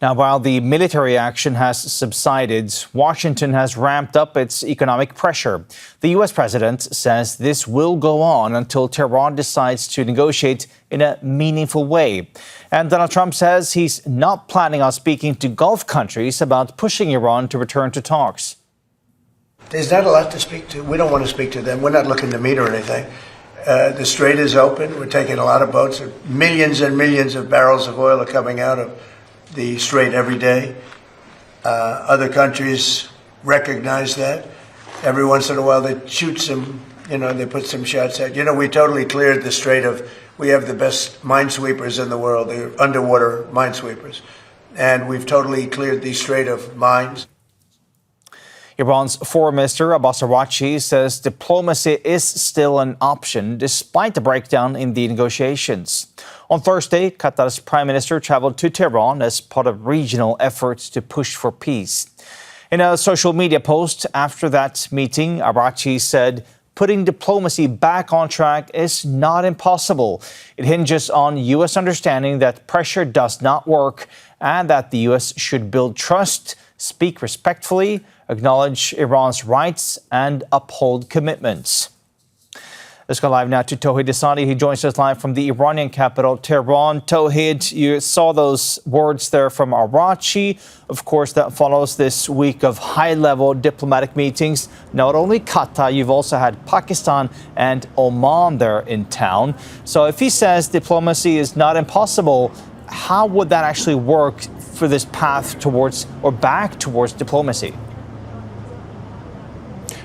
Now, while the military action has subsided, Washington has ramped up its economic pressure. The U.S. president says this will go on until Tehran decides to negotiate in a meaningful way. And Donald Trump says he's not planning on speaking to Gulf countries about pushing Iran to return to talks. There's not a lot to speak to. We don't want to speak to them. We're not looking to meet or anything. The strait is open. We're taking a lot of boats. Millions and millions of barrels of oil are coming out of the strait every day. Other countries recognize that. Every once in a while they shoot some, they put some shots at. We totally cleared the strait we have the best minesweepers in the world, the underwater minesweepers. And we've totally cleared the strait of mines. Iran's foreign minister Abbas Araghchi says diplomacy is still an option despite the breakdown in the negotiations. On Thursday, Qatar's prime minister traveled to Tehran as part of regional efforts to push for peace. In a social media post after that meeting, Araghchi said putting diplomacy back on track is not impossible. It hinges on U.S. understanding that pressure does not work and that the U.S. should build trust, speak respectfully, acknowledge Iran's rights and uphold commitments. Let's go live now to Tohid Asadi. He joins us live from the Iranian capital, Tehran. Tohid, you saw those words there from Araghchi. Of course, that follows this week of high-level diplomatic meetings. Not only Qatar, you've also had Pakistan and Oman there in town. So if he says diplomacy is not impossible, how would that actually work for this path towards or back towards diplomacy?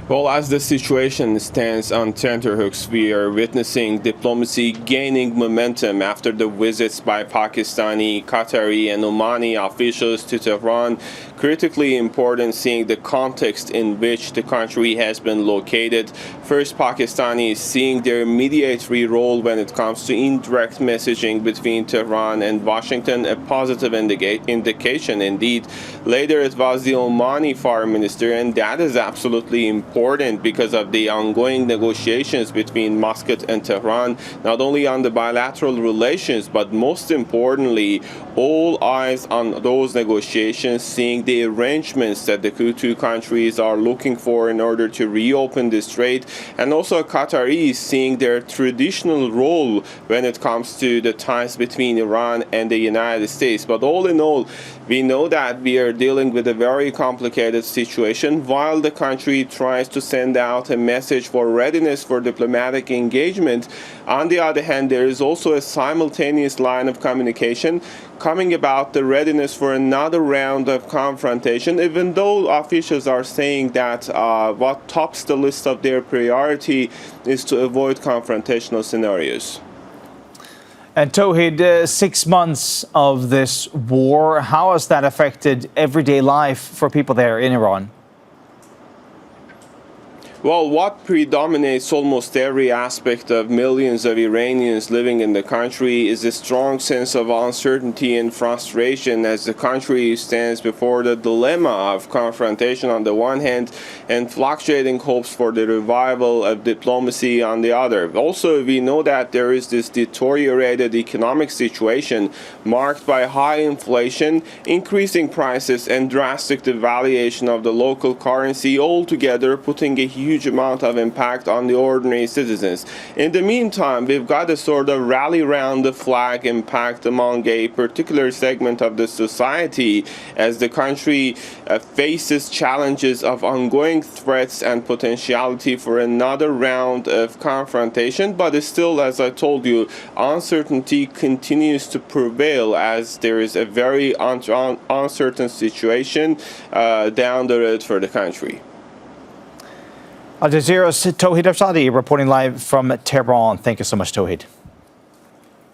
Well, as the situation stands on tenterhooks, we are witnessing diplomacy gaining momentum after the visits by Pakistani, Qatari and Omani officials to Tehran. Critically important seeing the context in which the country has been located. First, Pakistani is seeing their mediatory role when it comes to indirect messaging between Tehran and Washington, a positive indication indeed. Later, it was the Omani foreign minister, and that is absolutely important because of the ongoing negotiations between Muscat and Tehran, not only on the bilateral relations, but most importantly, all eyes on those negotiations, seeing the arrangements that the two countries are looking for in order to reopen the strait, and also Qataris seeing their traditional role when it comes to the ties between Iran and the United States. But all in all, we know that we are dealing with a very complicated situation while the country tries to send out a message for readiness for diplomatic engagement. On the other hand, there is also a simultaneous line of communication coming about the readiness for another round of confrontation, even though officials are saying that what tops the list of their priority is to avoid confrontational scenarios. And Tohid, 6 months of this war, how has that affected everyday life for people there in Iran? Well, what predominates almost every aspect of millions of Iranians living in the country is a strong sense of uncertainty and frustration as the country stands before the dilemma of confrontation on the one hand and fluctuating hopes for the revival of diplomacy on the other. Also, we know that there is this deteriorated economic situation marked by high inflation, increasing prices, and drastic devaluation of the local currency, altogether putting a huge amount of impact on the ordinary citizens. In the meantime, we've got a sort of rally round the flag impact among a particular segment of the society as the country faces challenges of ongoing threats and potentiality for another round of confrontation. But still, as I told you, uncertainty continues to prevail as there is a very uncertain situation down the road for the country. Al Jazeera's Tohid Asadi reporting live from Tehran. Thank you so much, Tohid.